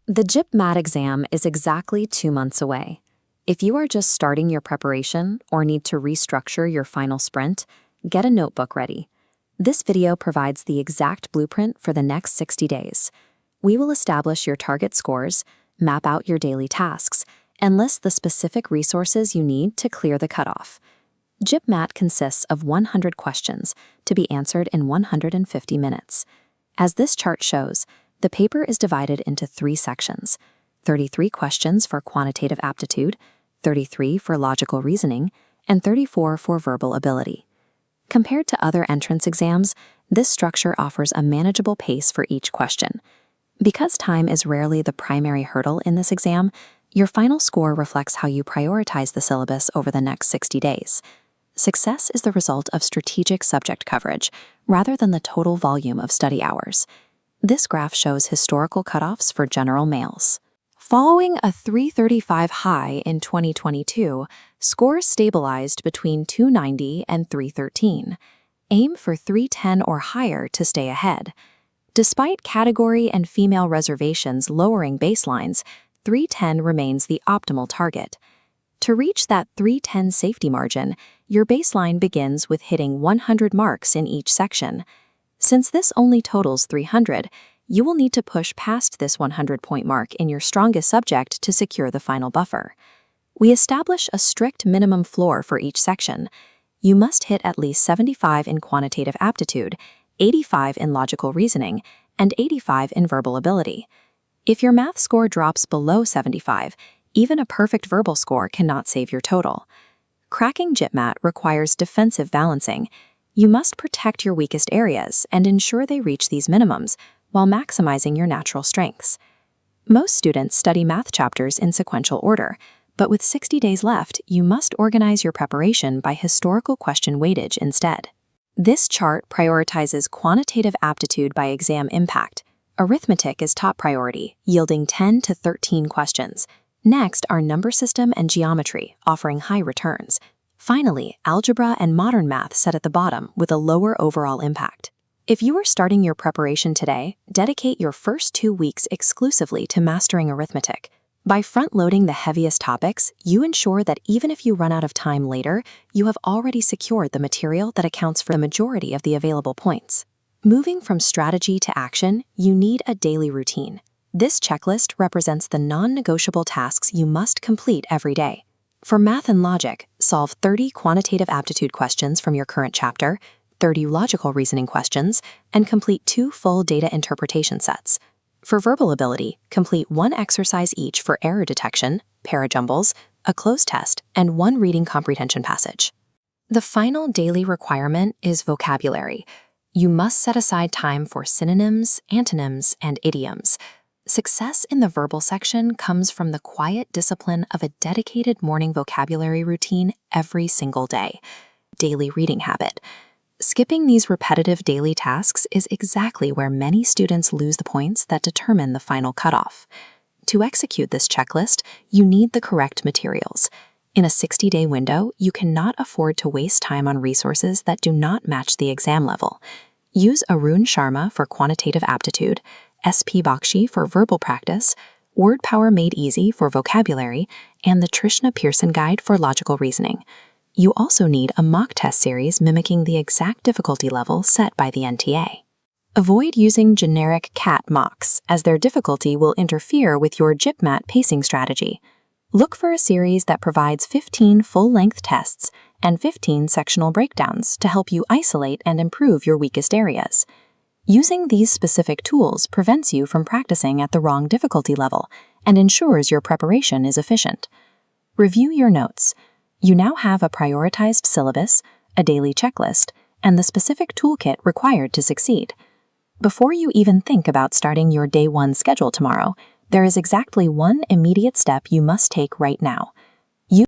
The JIPMAT exam is exactly 2 months away. If you are just starting your preparation or need to restructure your final sprint, get a notebook ready. This video provides the exact blueprint for the next 60 days. We will establish your target scores, map out your daily tasks, and list the specific resources you need to clear the cutoff. JIPMAT consists of 100 questions to be answered in 150 minutes. As this chart shows, the paper is divided into 3 sections: 33 questions for quantitative aptitude, 33 for logical reasoning, and 34 for verbal ability. Compared to other entrance exams, this structure offers a manageable pace for each question. Because time is rarely the primary hurdle in this exam, your final score reflects how you prioritize the syllabus over the next 60 days. Success is the result of strategic subject coverage, rather than the total volume of study hours. This graph shows historical cutoffs for general males. Following a 335 high in 2022, scores stabilized between 290 and 313. Aim for 310 or higher to stay ahead. Despite category and female reservations lowering baselines, 310 remains the optimal target. To reach that 310 safety margin, your baseline begins with hitting 100 marks in each section. Since this only totals 300, you will need to push past this 100-point mark in your strongest subject to secure the final buffer. We establish a strict minimum floor for each section. You must hit at least 75 in quantitative aptitude, 85 in logical reasoning, and 85 in verbal ability. If your math score drops below 75, even a perfect verbal score cannot save your total. Cracking JIPMAT requires defensive balancing. You must protect your weakest areas and ensure they reach these minimums while maximizing your natural strengths. Most students study math chapters in sequential order, but with 60 days left, you must organize your preparation by historical question weightage instead. This chart prioritizes quantitative aptitude by exam impact. Arithmetic is top priority, yielding 10 to 13 questions. Next are number system and geometry, offering high returns. Finally, algebra and modern math set at the bottom with a lower overall impact. If you are starting your preparation today, dedicate your first 2 weeks exclusively to mastering arithmetic. By front-loading the heaviest topics, you ensure that even if you run out of time later, you have already secured the material that accounts for the majority of the available points. Moving from strategy to action, you need a daily routine. This checklist represents the non-negotiable tasks you must complete every day. For math and logic, solve 30 quantitative aptitude questions from your current chapter, 30 logical reasoning questions, and complete 2 full data interpretation sets. For verbal ability, complete 1 exercise each for error detection, parajumbles, a cloze test, and 1 reading comprehension passage. The final daily requirement is vocabulary. You must set aside time for synonyms, antonyms, and idioms. Success in the verbal section comes from the quiet discipline of a dedicated morning vocabulary routine every single day. Daily reading habit. Skipping these repetitive daily tasks is exactly where many students lose the points that determine the final cutoff. To execute this checklist, you need the correct materials. In a 60-day window, you cannot afford to waste time on resources that do not match the exam level. Use Arun Sharma for quantitative aptitude, SP Bakshi for verbal practice, Word Power Made Easy for vocabulary, and the Trishna Pearson Guide for logical reasoning. You also need a mock test series mimicking the exact difficulty level set by the NTA. Avoid using generic CAT mocks, as their difficulty will interfere with your JIPMAT pacing strategy. Look for a series that provides 15 full-length tests and 15 sectional breakdowns to help you isolate and improve your weakest areas. Using these specific tools prevents you from practicing at the wrong difficulty level and ensures your preparation is efficient. Review your notes. You now have a prioritized syllabus, a daily checklist, and the specific toolkit required to succeed. Before you even think about starting your day 1 schedule tomorrow, there is exactly 1 immediate step you must take right now.